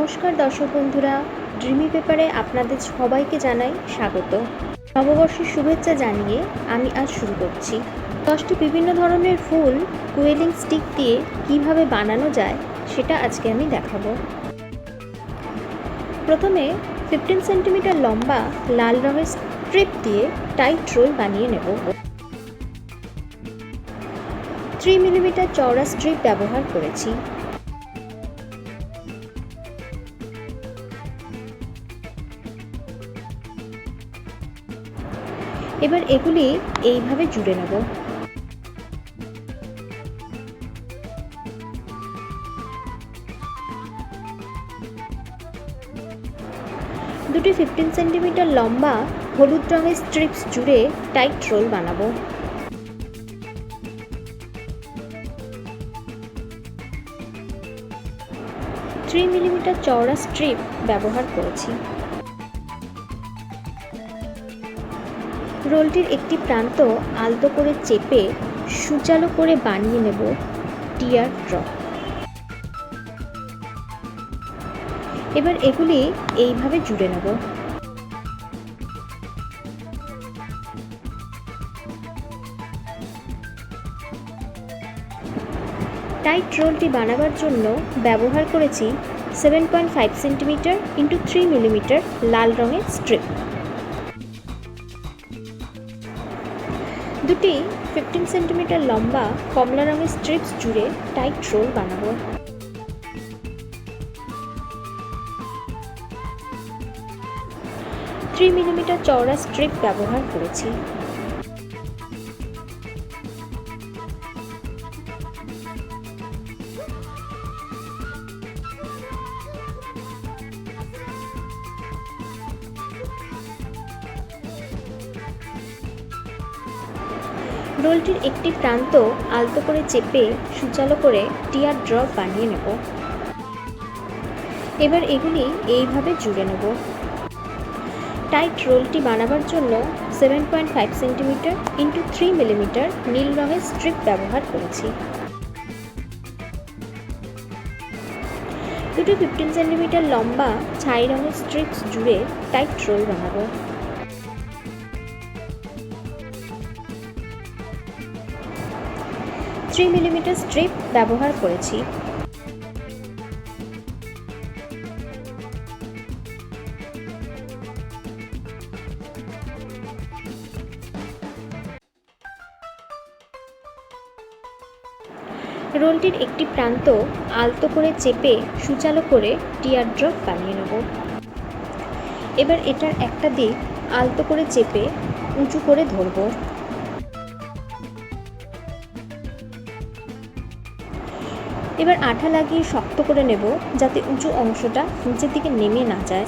নমস্কার দর্শক বন্ধুরা, ড্রিমি পেপারে আপনাদের সবাইকে জানাই স্বাগত। নববর্ষের শুভেচ্ছা জানিয়ে আমি আজ শুরু করছি। 10টি বিভিন্ন ধরনের ফুল কুইলিং স্টিক দিয়ে কিভাবে বানানো যায় সেটা আজকে আমি দেখাবো। প্রথমে 15 সেন্টিমিটার লম্বা লাল রঙের স্ট্রিপ দিয়ে টাইট রোল বানিয়ে নেব। 3 মিলিমিটার চওড়া স্ট্রিপ ব্যবহার করেছি। এবার এগুলি এইভাবে জুড়ে নেব। দুটি 15 সেন্টিমিটার লম্বা হলুদ রঙের স্ট্রিপস জুড়ে টাইট রোল বানাবো। থ্রি মিলিমিটার চওড়া স্ট্রিপ ব্যবহার করেছি। রোলটির একটি প্রান্ত আলতো করে চেপে সূচালো করে বানিয়ে নেব টিয়ার ড্রপ। এবার এগুলি এইভাবে জুড়ে নেব। টাইট রোলটি বানাবার জন্য ব্যবহার করেছি 7.5 সেন্টিমিটার ইন্টু 3 মিলিমিটার লাল রঙের স্ট্রিপ। দুটি 15 সেন্টিমিটার লম্বা কমলা রঙের স্ট্রিপস জুড়ে টাইট রোল বানাবো। থ্রি মিলিমিটার চওড়া স্ট্রিপ ব্যবহার করেছি। রোলটির একটি প্রান্ত আলতো করে চেপে সূচালো করে টিয়ার ড্রপ বানিয়ে নেব। এবার এগুলি এইভাবে জুড়ে নেব। টাইট রোলটি বানাবার জন্য 7.5 সেন্টিমিটার ইন্টু 3 মিলিমিটার নীল রঙের স্ট্রিপ ব্যবহার করেছি। দুটো 15 সেন্টিমিটার লম্বা ছাই রঙের স্ট্রিপস জুড়ে টাইট রোল বানাবো। থ্রি মিলিমিটার স্ট্রিপ ব্যবহার করেছি। রোলটির একটি প্রান্ত আলতো করে চেপে সূচালো করে টিয়ার ড্রপ বানিয়ে নেব। এবার এটার একটা দিক আলতো করে চেপে উঁচু করে ধরব। এবার আঠা লাগিয়ে শক্ত করে নেব যাতে উঁচু অংশটা নিচের দিকে নেমে না যায়।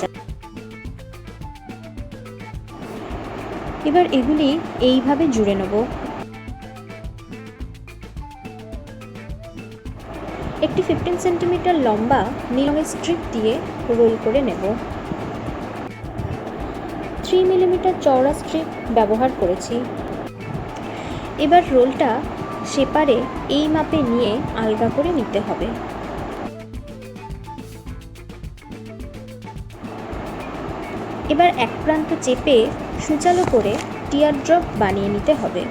এবার এগুলি এইভাবে জুড়ে নেব। একটি 15 সেন্টিমিটার লম্বা নীল রঙের স্ট্রিপ দিয়ে রোল করে নেব। 3 মিলিমিটার চওড়া স্ট্রিপ ব্যবহার করেছি। এবার রোলটা সেপারে এই মাপে নিয়ে আলগা করে নিতে হবে। এবার এক প্রান্ত চেপে সূচালো করে টিয়ার ড্রপ বানিয়ে নিতে হবে।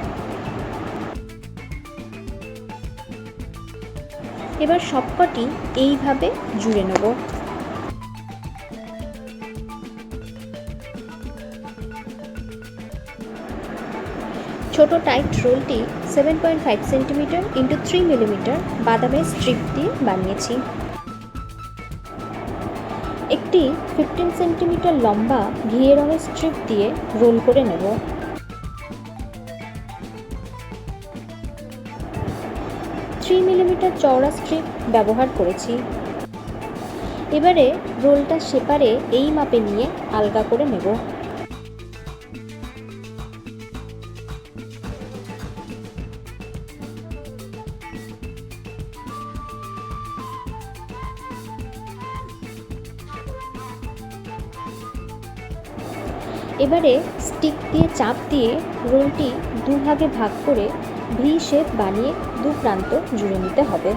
এবার সবকটি এইভাবে জুড়ে নেব। ছোট টাইট রোলটি 7.5 সেন্টিমিটার ইন্টু 3 মিলিমিটার বাদামের স্ট্রিপ দিয়ে বানিয়েছি। একটি 15 সেন্টিমিটার লম্বা ঘিয়ে রঙের স্ট্রিপ দিয়ে রোল করে নেব। থ্রি মিলিমিটার চওড়া স্ট্রিপ ব্যবহার করেছি। এবারে রোলটা সেপারে এই মাপে নিয়ে আলগা করে নেব। এবারে স্টিক দিয়ে চাপ দিয়ে রোলটি দুভাগে ভাগ করে ভি শেপ বানিয়ে দু প্রান্ত জুড়ে নিতে হবে।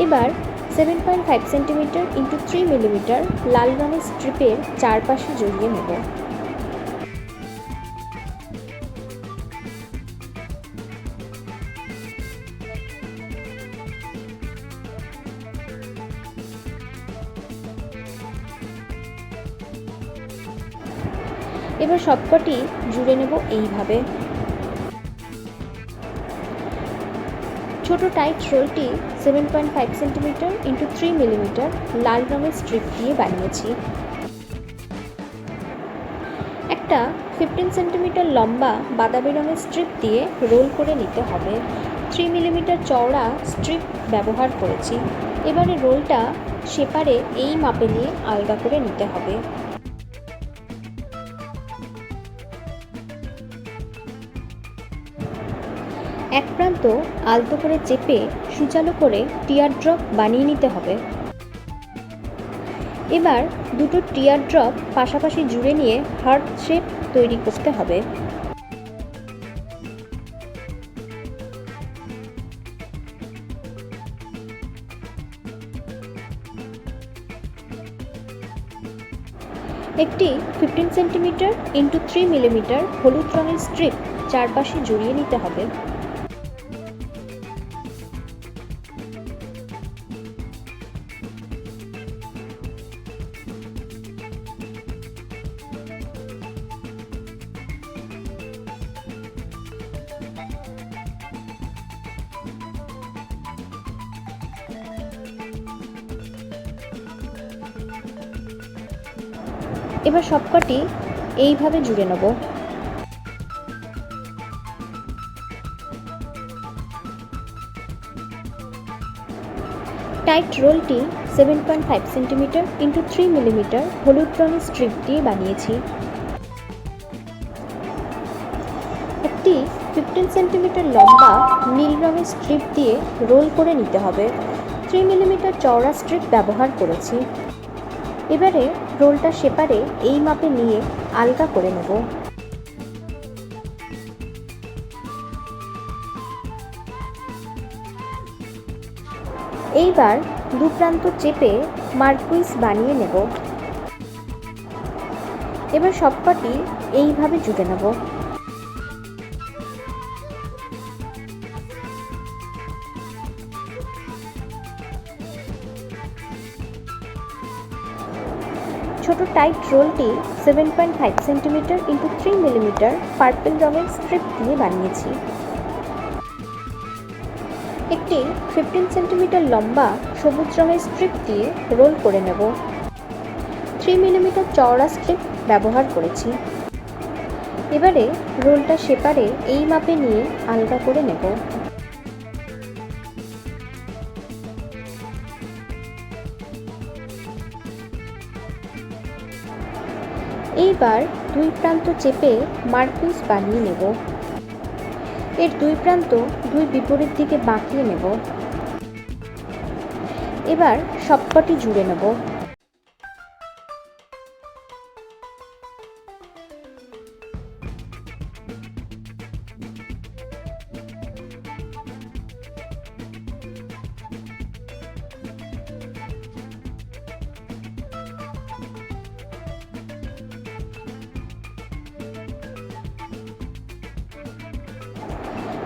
এবার 7.5 সেন্টিমিটার ইন্টু 3 মিলিমিটার লাল রঙের স্ট্রিপের চারপাশে জড়িয়ে নেব। এবার সবকটি জুড়ে নেব এইভাবে। ছোট টাইট রোলটি 7.5 সেন্টিমিটার ইন্টু 3 মিলিমিটার লাল রঙের স্ট্রিপ দিয়ে বানিয়েছি। একটা 15 সেন্টিমিটার লম্বা বাদামি রঙের স্ট্রিপ দিয়ে রোল করে নিতে হবে। 3 মিলিমিটার চওড়া স্ট্রিপ ব্যবহার করেছি। এবারে রোলটা সেপারে এই মাপে নিয়ে আলগা করে নিতে হবে। এক প্রান্ত আলতো করে চেপে সুচালো করে টিয়ার ড্রপ বানিয়ে নিতে হবে। এবার দুটো টিয়ার ড্রপ পাশাপাশি জুড়ে নিয়ে হার্ট শেপ তৈরি করতে হবে। একটি 15 সেন্টিমিটার ইন্টু 3 মিলিমিটার হলুদ রঙের স্ট্রিপ চারপাশে জড়িয়ে নিতে হবে। এবার সবকটি এইভাবে জুড়ে নেব। টাইট রোলটি 7.5 সেন্টিমিটার ইন্টু 3 মিলিমিটার হলুদ রঙের স্ট্রিপ দিয়ে বানিয়েছি। একটি 15 সেন্টিমিটার লম্বা নীল রঙের স্ট্রিপ দিয়ে রোল করে নিতে হবে। 3 মিলিমিটার চওড়া স্ট্রিপ ব্যবহার করেছি। এবারে রোলটা সেপারে এই মাপে নিয়ে আলগা করে নেব। এইবার দু প্রান্ত চেপে মার্কুইস বানিয়ে নেব। এবার সবকটি এইভাবে জুড়ে নেব। ছোট টাইট রোলটি 7.5 সেন্টিমিটার ইন্টু 3 মিলিমিটার পার্পল রঙের স্ট্রিপ দিয়ে বানিয়েছি। একটি 15 সেন্টিমিটার লম্বা সবুজ রঙের স্ট্রিপ দিয়ে রোল করে নেব। 3 মিলিমিটার চওড়া স্ট্রিপ ব্যবহার করেছি। এবারে রোলটা সেপারে এই মাপে নিয়ে আলগা করে নেব। এইবার দুই প্রান্ত চেপে মার্কুইস বানিয়ে নেব। এর দুই প্রান্ত দুই বিপরীত দিকে বাঁকিয়ে নেব। এবার সবকটি জুড়ে নেব।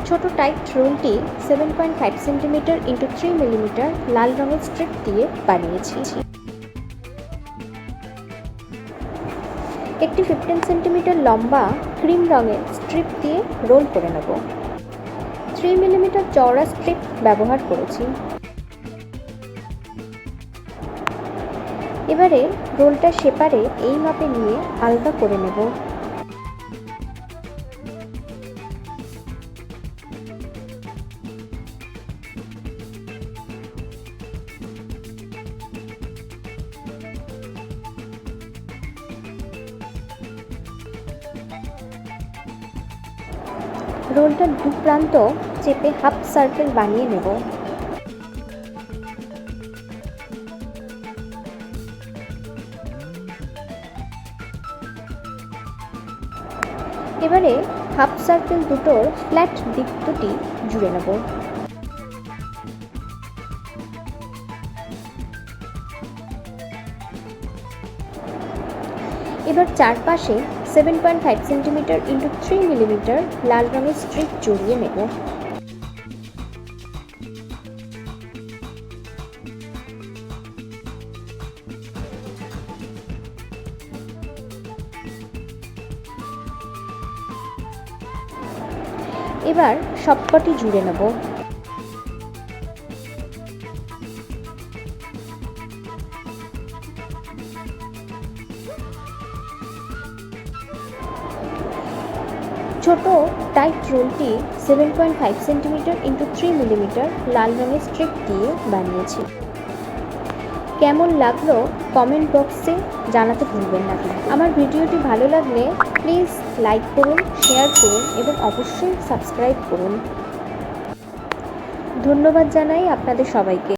ছোট টাইট রোলটি 7.5 সেন্টিমিটার ইন্টু 3 মিলিমিটার লাল রঙের স্ট্রিপ দিয়ে বানিয়েছি। একটি 15 সেন্টিমিটার লম্বা ক্রিম রঙের স্ট্রিপ দিয়ে রোল করে নেব। 3 মিলিমিটার চওড়া স্ট্রিপ ব্যবহার করেছি। এবারে রোলটা সেপারে এই মাপে নিয়ে আলগা করে নেব। রোলটার দু প্রান্ত চেপে হাফ সার্কেল বানিয়ে নেব। এবারে হাফ সার্কেল দুটোর ফ্ল্যাট দিক দুটি জুড়ে নেব। এবার চারপাশে 7.5 সেন্টিমিটার ইন্টু 3 মিলিমিটার লাল রঙের স্ট্রিপ জড়িয়ে নেব। এবার সবকটি জুড়ে নেব। ছোট টাইট রোলটি 7.5 সেন্টিমিটার ইন্টু 3 মিলিমিটার লাল রঙের স্ট্রিপ দিয়ে বানিয়েছি। কেমন লাগলো কমেন্ট বক্সে জানাতে ভুলবেন না। আমার ভিডিওটি ভালো লাগলে প্লিজ লাইক করুন, শেয়ার করুন এবং অবশ্যই সাবস্ক্রাইব করুন। ধন্যবাদ জানাই আপনাদের সবাইকে।